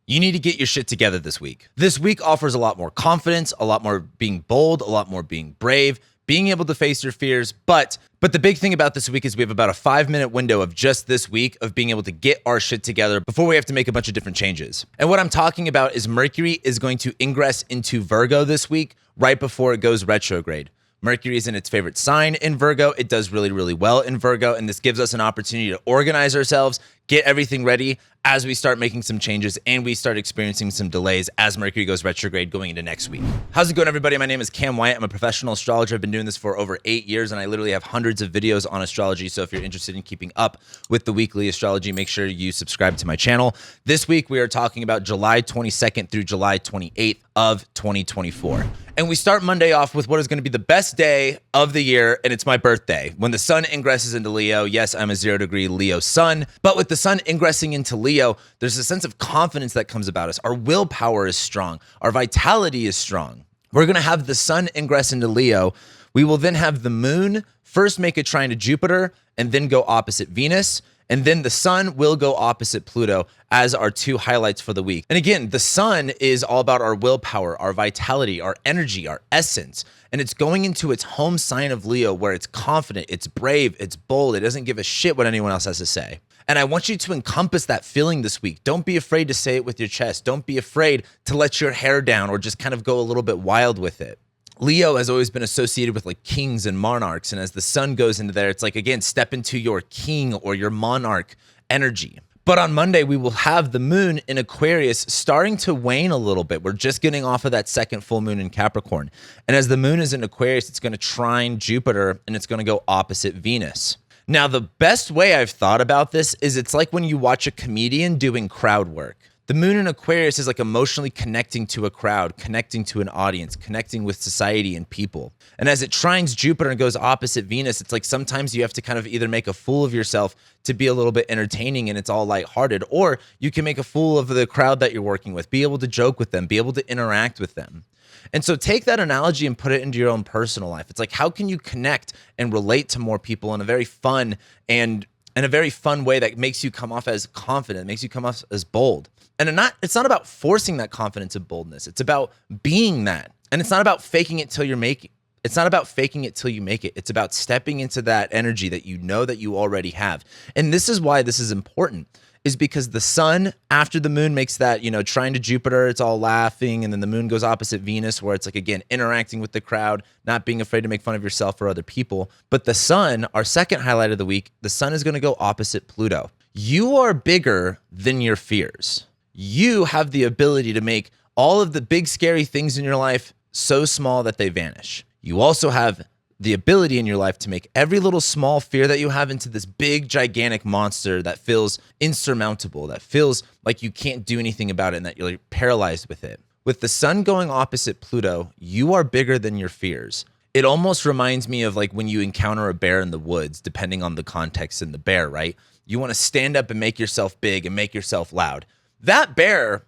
You need to get your shit together this week. This week offers a lot more confidence, a lot more being bold, a lot more being brave, being able to face your fears. But the big thing about this week is we have about a 5-minute window of just this week of being able to get our shit together before we have to make a bunch of different changes. And what I'm talking about is Mercury is going to ingress into Virgo this week right before it goes retrograde. Mercury is in its favorite sign in Virgo. It does really, really well in Virgo, and this gives us an opportunity to organize ourselves, get everything ready as we start making some changes and we start experiencing some delays as Mercury goes retrograde going into next week. How's it going, everybody? My name is Cam Wyatt. I'm a professional astrologer. I've been doing this for over 8 years, and I literally have hundreds of videos on astrology. So if you're interested in keeping up with the weekly astrology, make sure you subscribe to my channel. This week, we are talking about July 22nd through July 28th of 2024. And we start Monday off with what is going to be the best day of the year, and it's my birthday. When the sun ingresses into Leo, yes, I'm a 0-degree Leo sun, but with the sun ingressing into Leo, there's a sense of confidence that comes about us. Our willpower is strong. Our vitality is strong. We're going to have the sun ingress into Leo. We will then have the moon first make a trine to Jupiter and then go opposite Venus. And then the sun will go opposite Pluto as our two highlights for the week. And again, the sun is all about our willpower, our vitality, our energy, our essence. And it's going into its home sign of Leo where it's confident, it's brave, it's bold. It doesn't give a shit what anyone else has to say. And I want you to encompass that feeling this week. Don't be afraid to say it with your chest. Don't be afraid to let your hair down or just kind of go a little bit wild with it. Leo has always been associated with like kings and monarchs. And as the sun goes into there, it's like, again, step into your king or your monarch energy. But on Monday, we will have the moon in Aquarius starting to wane a little bit. We're just getting off of that second full moon in Capricorn. And as the moon is in Aquarius, it's going to trine Jupiter and it's going to go opposite Venus. Now, the best way I've thought about this is it's like when you watch a comedian doing crowd work. The moon in Aquarius is like emotionally connecting to a crowd, connecting to an audience, connecting with society and people. And as it trines Jupiter and goes opposite Venus, it's like sometimes you have to kind of either make a fool of yourself to be a little bit entertaining and it's all lighthearted, or you can make a fool of the crowd that you're working with, be able to joke with them, be able to interact with them. And so take that analogy and put it into your own personal life. It's like, how can you connect and relate to more people in a very fun and in a very fun way that makes you come off as confident, makes you come off as bold. And it's not about forcing that confidence and boldness. It's about being that. And it's not about faking it till you're making. It's not about faking it till you make it. It's about stepping into that energy that you know that you already have. And this is why this is important, is because the sun, after the moon makes that, trine to Jupiter, it's all laughing, and then the moon goes opposite Venus, where it's like, again, interacting with the crowd, not being afraid to make fun of yourself or other people. But the sun, our second highlight of the week, the sun is going to go opposite Pluto. You are bigger than your fears. You have the ability to make all of the big, scary things in your life so small that they vanish. You also have the ability in your life to make every little small fear that you have into this big, gigantic monster that feels insurmountable, that feels like you can't do anything about it and that you're paralyzed with it. With the sun going opposite Pluto, you are bigger than your fears. It almost reminds me of like when you encounter a bear in the woods, depending on the context in the bear, right? You want to stand up and make yourself big and make yourself loud. That bear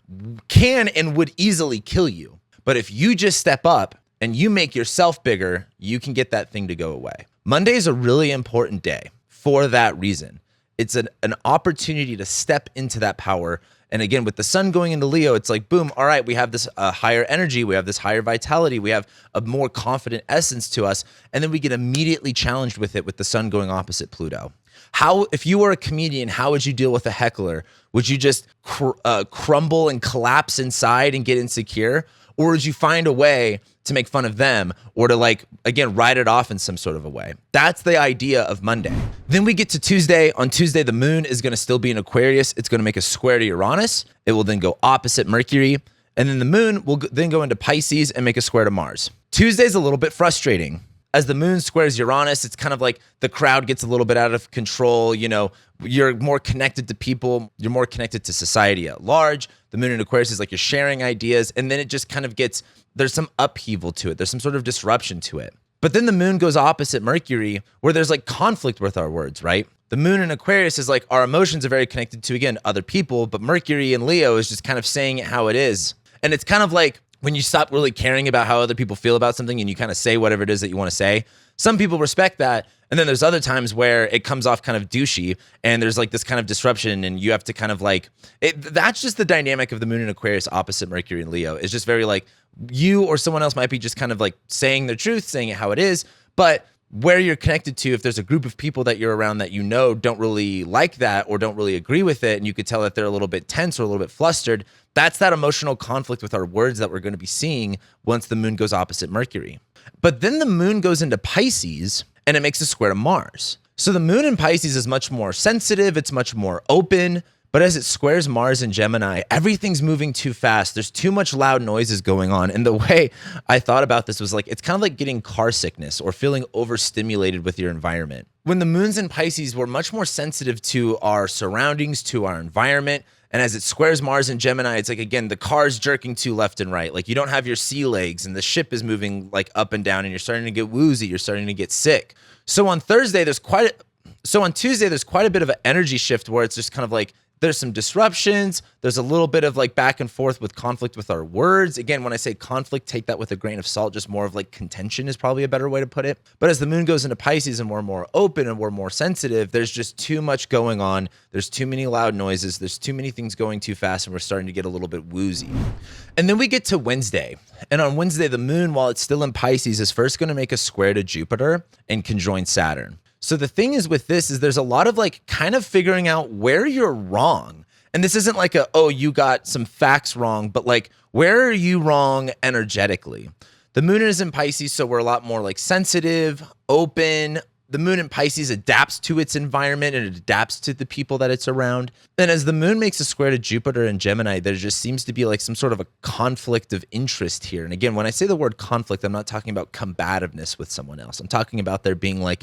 can and would easily kill you. But if you just step up and you make yourself bigger, you can get that thing to go away. Monday is a really important day for that reason. It's an opportunity to step into that power. And again, with the sun going into Leo, it's like, boom, all right, we have this higher energy. We have this higher vitality. We have a more confident essence to us. And then we get immediately challenged with it with the sun going opposite Pluto. If you were a comedian, how would you deal with a heckler? Would you just crumble and collapse inside and get insecure? Or would you find a way to make fun of them or to again, write it off in some sort of a way? That's the idea of Monday. Then we get to Tuesday. On Tuesday, the moon is going to still be in Aquarius. It's going to make a square to Uranus. It will then go opposite Mercury. And then the moon will then go into Pisces and make a square to Mars. Tuesday's a little bit frustrating. As the moon squares Uranus, it's kind of like the crowd gets a little bit out of control. You're more connected to people. You're more connected to society at large. The moon in Aquarius is like you're sharing ideas. And then it just kind of there's some upheaval to it. There's some sort of disruption to it. But then the moon goes opposite Mercury, where there's like conflict with our words, right? The moon in Aquarius is like our emotions are very connected to, again, other people. But Mercury in Leo is just kind of saying it how it is. And it's kind of like when you stop really caring about how other people feel about something and you kind of say whatever it is that you want to say, Some people respect that. And then there's other times where it comes off kind of douchey and there's like this kind of disruption and you have to kind of like it. That's just the dynamic of the moon in Aquarius opposite Mercury and Leo. It's just very like you or someone else might be just kind of like saying the truth, saying it how it is. But where you're connected to, if there's a group of people that you're around that you know don't really like that or don't really agree with it, and you could tell that they're a little bit tense or a little bit flustered, that's that emotional conflict with our words that we're going to be seeing once the moon goes opposite Mercury. But then the moon goes into Pisces and it makes a square to Mars. So the moon in Pisces is much more sensitive, it's much more open, but as it squares Mars in Gemini, everything's moving too fast. There's too much loud noises going on. And the way I thought about this was like, it's kind of like getting car sickness or feeling overstimulated with your environment. When the moon's in Pisces, we're much more sensitive to our surroundings, to our environment. And as it squares Mars in Gemini, it's like, again, the car's jerking to left and right. Like you don't have your sea legs and the ship is moving like up and down and you're starting to get woozy. You're starting to get sick. So on Tuesday, there's quite a bit of an energy shift where it's just kind of like, there's some disruptions. There's a little bit of like back and forth with conflict with our words. Again, when I say conflict, take that with a grain of salt, just more of like contention is probably a better way to put it. But as the moon goes into Pisces and we're more open and we're more sensitive, there's just too much going on. There's too many loud noises. There's too many things going too fast and we're starting to get a little bit woozy. And then we get to Wednesday. And on Wednesday, the moon, while it's still in Pisces, is first going to make a square to Jupiter and conjoin Saturn. So the thing is with this is there's a lot of like kind of figuring out where you're wrong. And this isn't like you got some facts wrong, but like, where are you wrong energetically? The moon is in Pisces, so we're a lot more like sensitive, open. The moon in Pisces adapts to its environment and it adapts to the people that it's around. And as the moon makes a square to Jupiter and Gemini, there just seems to be like some sort of a conflict of interest here. And again, when I say the word conflict, I'm not talking about combativeness with someone else. I'm talking about there being like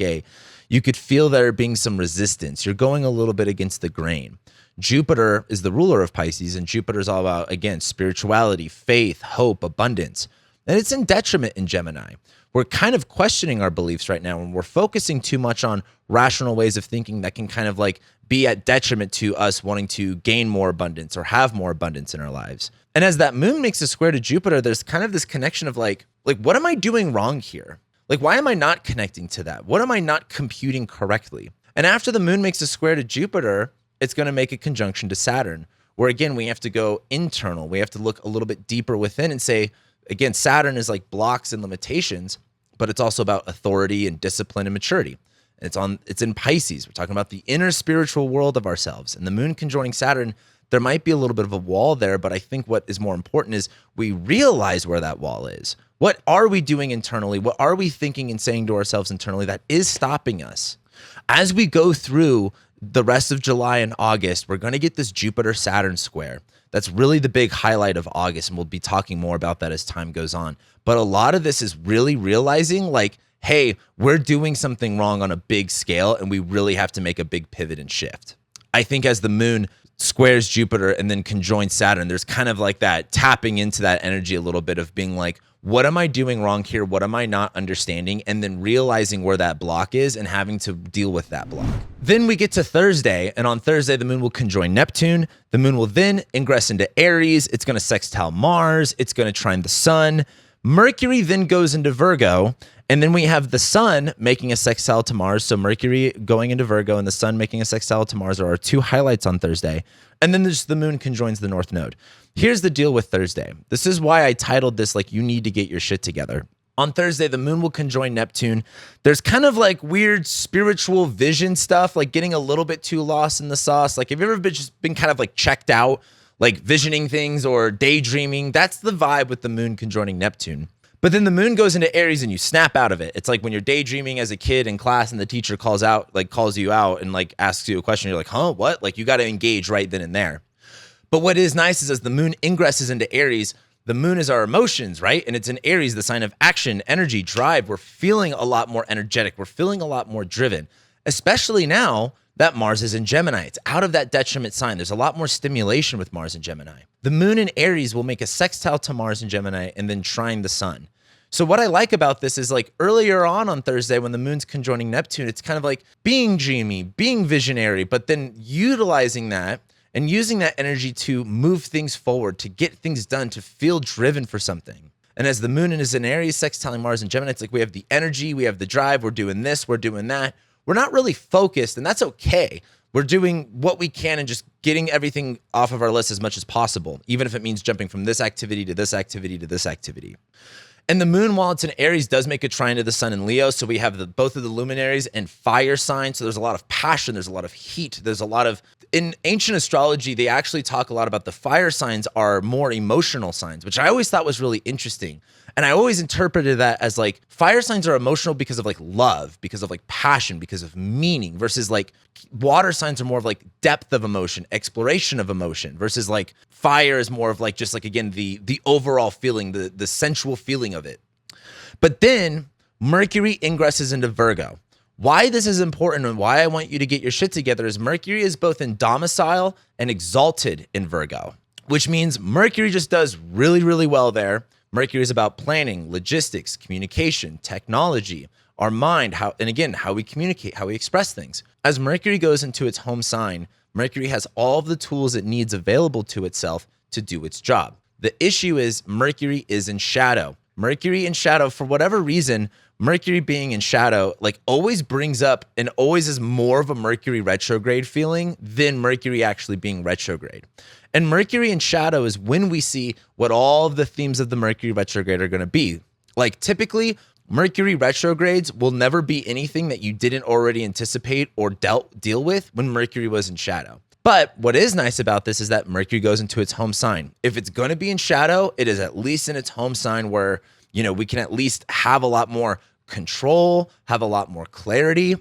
you could feel there being some resistance. You're going a little bit against the grain. Jupiter is the ruler of Pisces, and Jupiter is all about, again, spirituality, faith, hope, abundance. And it's in detriment in Gemini. We're kind of questioning our beliefs right now, and we're focusing too much on rational ways of thinking that can kind of like be at detriment to us wanting to gain more abundance or have more abundance in our lives. And as that moon makes a square to Jupiter, there's kind of this connection of like, what am I doing wrong here? Like, why am I not connecting to that? What am I not computing correctly? And after the moon makes a square to Jupiter, it's going to make a conjunction to Saturn, where again, we have to go internal. We have to look a little bit deeper within and say, again, Saturn is like blocks and limitations, but it's also about authority and discipline and maturity. And it's in Pisces. We're talking about the inner spiritual world of ourselves. And the moon conjoining Saturn, there might be a little bit of a wall there, but I think what is more important is we realize where that wall is. What are we doing internally? What are we thinking and saying to ourselves internally that is stopping us? As we go through the rest of July and August, we're going to get this Jupiter-Saturn square. That's really the big highlight of August, and we'll be talking more about that as time goes on. But a lot of this is really realizing like, hey, we're doing something wrong on a big scale, and we really have to make a big pivot and shift. I think as the moon squares Jupiter and then conjoins Saturn, there's kind of like that tapping into that energy a little bit of being like, what am I doing wrong here? What am I not understanding? And then realizing where that block is and having to deal with that block. Then we get to Thursday, and on Thursday, the moon will conjoin Neptune. The moon will then ingress into Aries. It's going to sextile Mars. It's going to trine the sun. Mercury then goes into Virgo, and then we have the sun making a sextile to Mars. So Mercury going into Virgo and the sun making a sextile to Mars are our two highlights on Thursday. And then there's the moon conjoins the North Node. Here's the deal with Thursday. This is why I titled this like, you need to get your shit together. On Thursday, the moon will conjoin Neptune. There's kind of like weird spiritual vision stuff, like getting a little bit too lost in the sauce. Like, have you ever been kind of like checked out, like visioning things or daydreaming? That's the vibe with the moon conjoining Neptune. But then the moon goes into Aries and you snap out of it. It's like when you're daydreaming as a kid in class and the teacher calls you out and like asks you a question. You're like, huh, what? Like you got to engage right then and there. But what is nice is as the moon ingresses into Aries, the moon is our emotions, right? And it's in Aries, the sign of action, energy, drive. We're feeling a lot more energetic. We're feeling a lot more driven, especially now that Mars is in Gemini. It's out of that detriment sign. There's a lot more stimulation with Mars in Gemini. The moon in Aries will make a sextile to Mars in Gemini and then trine the sun. So what I like about this is like earlier on Thursday when the moon's conjoining Neptune, it's kind of like being dreamy, being visionary, but then utilizing that and using that energy to move things forward, to get things done, to feel driven for something. And as the moon is in Aries, sextiling Mars and Gemini, it's like we have the energy, we have the drive, we're doing this, we're doing that. We're not really focused, and that's okay. We're doing what we can and just getting everything off of our list as much as possible, even if it means jumping from this activity to this activity to this activity. And the moon, while it's in Aries, does make a trine to the sun in Leo. So we have both of the luminaries and fire signs. So there's a lot of passion. There's a lot of heat. There's a lot of, in ancient astrology, they actually talk a lot about the fire signs are more emotional signs, which I always thought was really interesting. And I always interpreted that as like fire signs are emotional because of like love, because of like passion, because of meaning, versus like water signs are more of like depth of emotion, exploration of emotion, versus like fire is more of like just like, again, the overall feeling, the sensual feeling of it. But then Mercury ingresses into Virgo. Why this is important and why I want you to get your shit together is Mercury is both in domicile and exalted in Virgo, which means Mercury just does really, really well there. Mercury is about planning, logistics, communication, technology, our mind, how we communicate, how we express things. As Mercury goes into its home sign, Mercury has all of the tools it needs available to itself to do its job. The issue is Mercury is in shadow. Mercury in shadow, for whatever reason, Mercury being in shadow, like always brings up and always is more of a Mercury retrograde feeling than Mercury actually being retrograde. And Mercury in shadow is when we see what all of the themes of the Mercury retrograde are going to be. Like typically, Mercury retrogrades will never be anything that you didn't already anticipate or deal with when Mercury was in shadow. But what is nice about this is that Mercury goes into its home sign. If it's going to be in shadow, it is at least in its home sign where, we can at least have a lot more control, have a lot more clarity.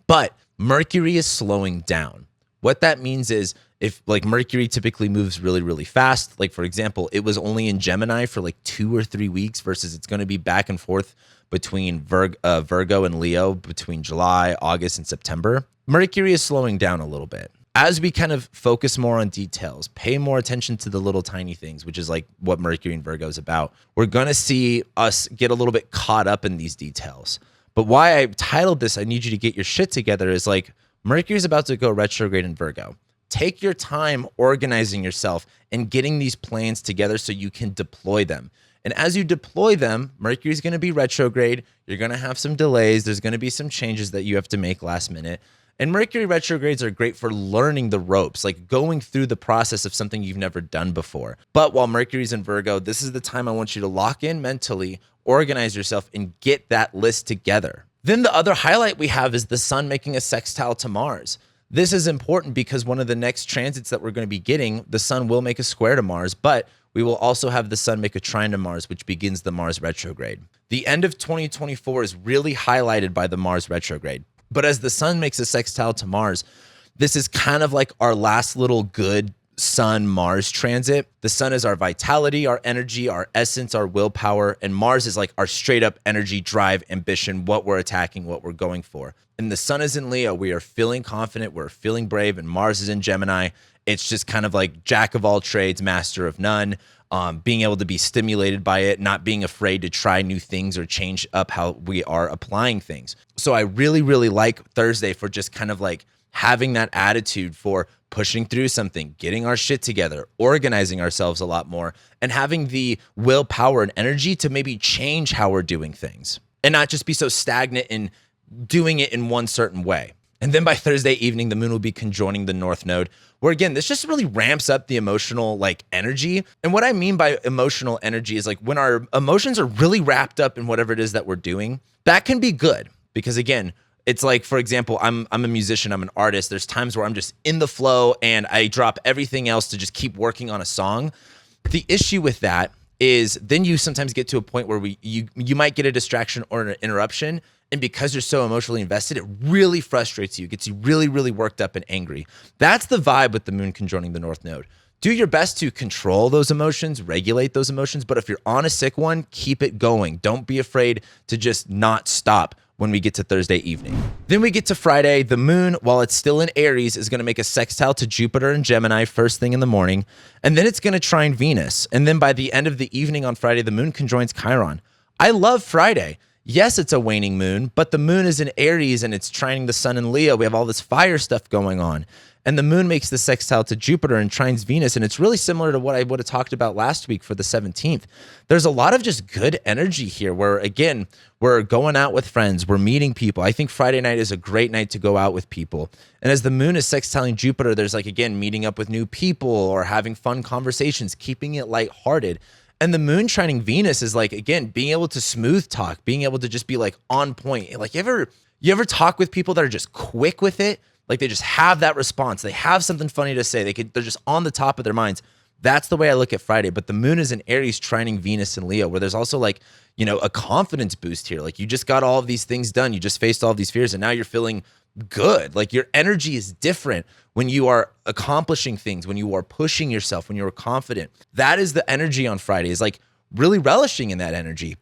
But Mercury is slowing down. What that means is if like Mercury typically moves really, really fast, like for example, it was only in Gemini for like 2 or 3 weeks versus it's going to be back and forth between Virgo and Leo between July, August, and September. Mercury is slowing down a little bit. As we kind of focus more on details, pay more attention to the little tiny things, which is like what Mercury and Virgo is about, we're going to see us get a little bit caught up in these details. But why I titled this, I need you to get your shit together, is like Mercury is about to go retrograde in Virgo. Take your time organizing yourself and getting these plans together so you can deploy them. And as you deploy them, Mercury is going to be retrograde. You're going to have some delays. There's going to be some changes that you have to make last minute. And Mercury retrogrades are great for learning the ropes, like going through the process of something you've never done before. But while Mercury's in Virgo, this is the time I want you to lock in mentally, organize yourself, and get that list together. Then the other highlight we have is the sun making a sextile to Mars. This is important because one of the next transits that we're going to be getting, the sun will make a square to Mars, but we will also have the sun make a trine to Mars, which begins the Mars retrograde. The end of 2024 is really highlighted by the Mars retrograde. But as the sun makes a sextile to Mars, this is kind of like our last little good sun-Mars transit. The sun is our vitality, our energy, our essence, our willpower, and Mars is like our straight up energy, drive, ambition, what we're attacking, what we're going for. And the sun is in Leo. We are feeling confident, we're feeling brave, and Mars is in Gemini. It's just kind of like jack of all trades, master of none. Being able to be stimulated by it, not being afraid to try new things or change up how we are applying things. So I really, really like Thursday for just kind of like having that attitude for pushing through something, getting our shit together, organizing ourselves a lot more, and having the willpower and energy to maybe change how we're doing things and not just be so stagnant in doing it in one certain way. And then by Thursday evening, the moon will be conjoining the North Node, where again, this just really ramps up the emotional like energy. And what I mean by emotional energy is like when our emotions are really wrapped up in whatever it is that we're doing, that can be good. Because again, it's like, for example, I'm a musician, I'm an artist. There's times where I'm just in the flow and I drop everything else to just keep working on a song. The issue with that is then you sometimes get to a point where you might get a distraction or an interruption. And because you're so emotionally invested, it really frustrates you, gets you really, really worked up and angry. That's the vibe with the moon conjoining the North Node. Do your best to control those emotions, regulate those emotions. But if you're on a sick one, keep it going. Don't be afraid to just not stop when we get to Thursday evening. Then we get to Friday. The moon, while it's still in Aries, is going to make a sextile to Jupiter and Gemini first thing in the morning. And then it's going to trine Venus. And then by the end of the evening on Friday, the moon conjoins Chiron. I love Friday. Yes, it's a waning moon, but the moon is in Aries and it's trining the sun in Leo. We have all this fire stuff going on. And the moon makes the sextile to Jupiter and trines Venus. And it's really similar to what I would have talked about last week for the 17th. There's a lot of just good energy here where, again, we're going out with friends, we're meeting people. I think Friday night is a great night to go out with people. And as the moon is sextiling Jupiter, there's like, again, meeting up with new people or having fun conversations, keeping it lighthearted. And the moon trining Venus is like, again, being able to smooth talk, being able to just be like on point. Like you ever talk with people that are just quick with it? Like they just have that response. They have something funny to say. They're just on the top of their minds. That's the way I look at Friday. But the moon is in Aries trining Venus and Leo, where there's also like, a confidence boost here. Like you just got all of these things done. You just faced all of these fears and now you're feeling good. Like your energy is different when you are accomplishing things, when you are pushing yourself, when you're confident. That is the energy on Friday, is like really relishing in that energy.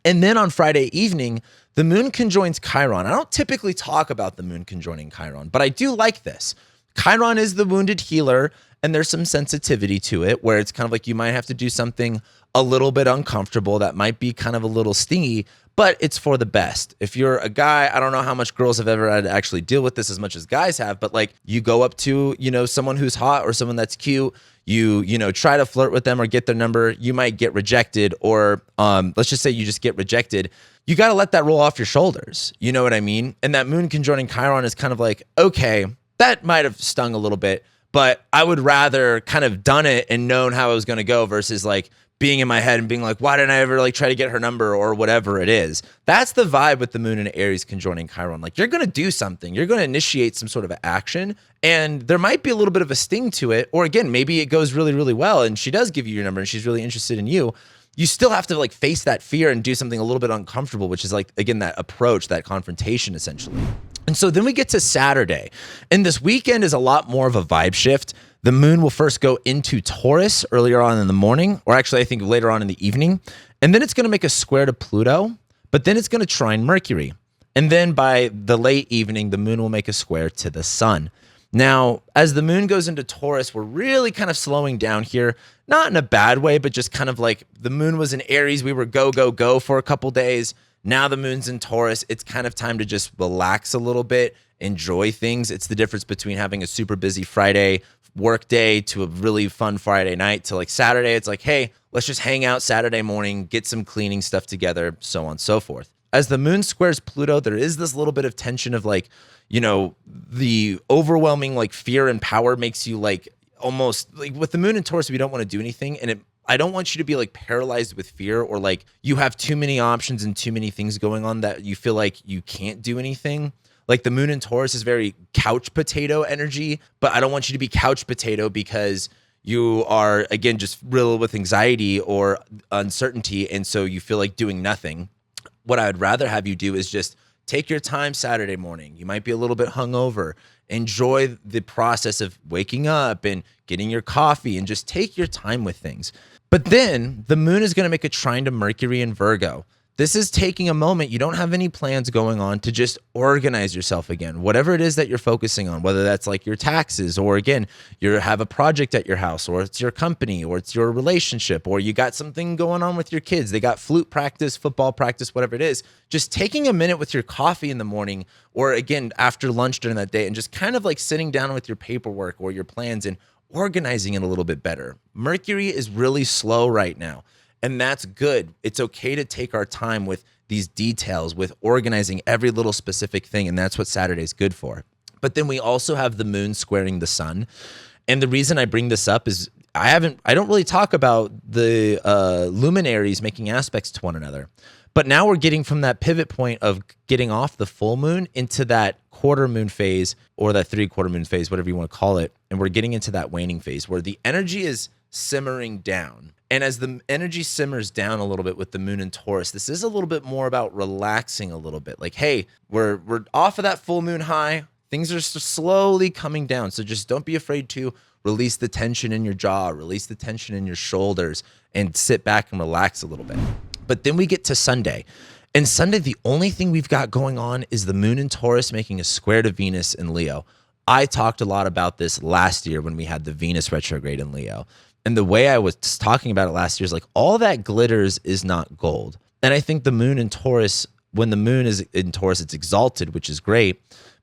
And then on Friday evening, the moon conjoins Chiron. I don't typically talk about the moon conjoining Chiron, but I do like this. Chiron is the wounded healer, and there's some sensitivity to it where it's kind of like you might have to do something a little bit uncomfortable that might be kind of a little stingy, but it's for the best. If you're a guy, I don't know how much girls have ever had to actually deal with this as much as guys have, but like you go up to, someone who's hot or someone that's cute, you try to flirt with them or get their number, you might get rejected, or let's just say you just get rejected. You got to let that roll off your shoulders. You know what I mean? And that moon conjoining Chiron is kind of like, okay, that might have stung a little bit, but I would rather kind of done it and known how it was going to go versus like being in my head and being like, why didn't I ever like try to get her number or whatever it is. That's the vibe with the moon and Aries conjoining Chiron. Like you're going to do something, you're going to initiate some sort of action, and there might be a little bit of a sting to it. Or again, maybe it goes really, really well and she does give you your number and she's really interested in you. You still have to like face that fear and do something a little bit uncomfortable, which is like, again, that approach, that confrontation essentially. And so then we get to Saturday, and this weekend is a lot more of a vibe shift. The moon will first go into Taurus earlier on in the morning, or actually I think later on in the evening. And then it's going to make a square to Pluto, but then it's going to trine Mercury. And then by the late evening, the moon will make a square to the sun. Now, as the moon goes into Taurus, we're really kind of slowing down here, not in a bad way, but just kind of like the moon was in Aries. We were go, go, go for a couple days. Now the moon's in Taurus. It's kind of time to just relax a little bit, enjoy things. It's the difference between having a super busy Friday work day to a really fun Friday night to like Saturday. It's like, hey, let's just hang out Saturday morning, get some cleaning stuff together, so on and so forth. As the moon squares Pluto, there is this little bit of tension of like, the overwhelming like fear and power makes you like almost like with the moon in Taurus, we don't want to do anything. And I don't want you to be like paralyzed with fear or like you have too many options and too many things going on that you feel like you can't do anything. Like the moon in Taurus is very couch potato energy, but I don't want you to be couch potato because you are, again, just riddled with anxiety or uncertainty. And so you feel like doing nothing. What I would rather have you do is just take your time Saturday morning. You might be a little bit hungover. Enjoy the process of waking up and getting your coffee and just take your time with things. But then the moon is going to make a trine to Mercury in Virgo. This is taking a moment. You don't have any plans going on to just organize yourself again. Whatever it is that you're focusing on, whether that's like your taxes or again, you have a project at your house or it's your company or it's your relationship or you got something going on with your kids. They got flute practice, football practice, whatever it is. Just taking a minute with your coffee in the morning or again, after lunch during that day and just kind of like sitting down with your paperwork or your plans and organizing it a little bit better. Mercury is really slow right now. And that's good. It's okay to take our time with these details, with organizing every little specific thing. And that's what Saturday's good for. But then we also have the moon squaring the sun. And the reason I bring this up is I don't really talk about the luminaries making aspects to one another. But now we're getting from that pivot point of getting off the full moon into that quarter moon phase or that 3/4 moon phase, whatever you want to call it. And we're getting into that waning phase where the energy is simmering down. And as the energy simmers down a little bit with the moon in Taurus, this is a little bit more about relaxing a little bit. Like, hey, we're off of that full moon high. Things are slowly coming down. So just don't be afraid to release the tension in your jaw, release the tension in your shoulders, and sit back and relax a little bit. But then we get to Sunday. And Sunday, the only thing we've got going on is the moon in Taurus making a square to Venus in Leo. I talked a lot about this last year when we had the Venus retrograde in Leo. And the way I was talking about it last year is like all that glitters is not gold. And I think the moon in Taurus, when the moon is in Taurus, it's exalted, which is great.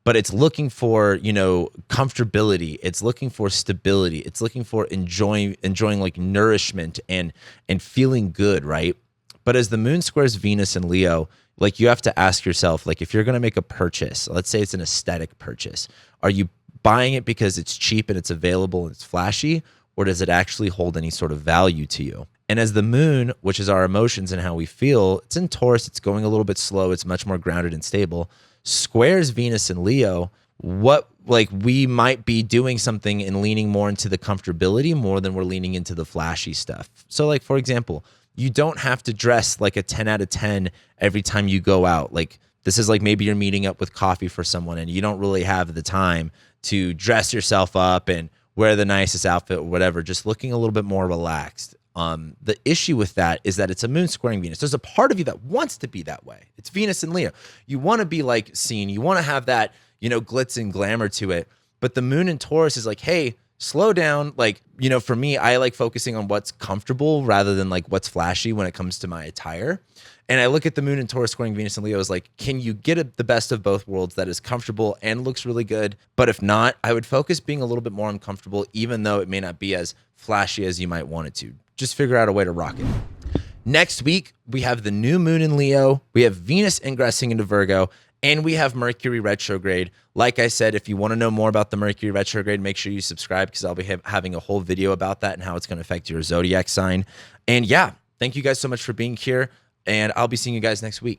but it's looking for, you know, comfortability. It's looking for stability. It's looking for enjoying like nourishment and feeling good, right? But as the moon squares Venus and Leo, like you have to ask yourself, like if you're going to make a purchase, let's say it's an aesthetic purchase, are you buying it because it's cheap and it's available and it's flashy, or does it actually hold any sort of value to you? And as the moon, which is our emotions and how we feel, it's in Taurus, it's going a little bit slow, it's much more grounded and stable, squares Venus and Leo, what like we might be doing something and leaning more into the comfortability more than we're leaning into the flashy stuff. So like, for example, you don't have to dress like a 10 out of 10 every time you go out. Like this is like maybe you're meeting up with coffee for someone and you don't really have the time to dress yourself up and wear the nicest outfit or whatever, just looking a little bit more relaxed. The issue with that is that it's a moon squaring Venus. There's a part of you that wants to be that way. It's Venus and Leo. You want to be like seen. You want to have that, you know, glitz and glamour to it. But the moon in Taurus is like, hey, slow down. Like, you know, for me, I like focusing on what's comfortable rather than like what's flashy when it comes to my attire. And I look at the moon in Taurus squaring Venus and Leo as like, can you get the best of both worlds that is comfortable and looks really good? But if not, I would focus being a little bit more uncomfortable, even though it may not be as flashy as you might want it to. Just figure out a way to rock it. Next week, we have the new moon in Leo. We have Venus ingressing into Virgo, and we have Mercury retrograde. Like I said, if you want to know more about the Mercury retrograde, make sure you subscribe because I'll be having a whole video about that and how it's going to affect your zodiac sign. And yeah, thank you guys so much for being here, and I'll be seeing you guys next week.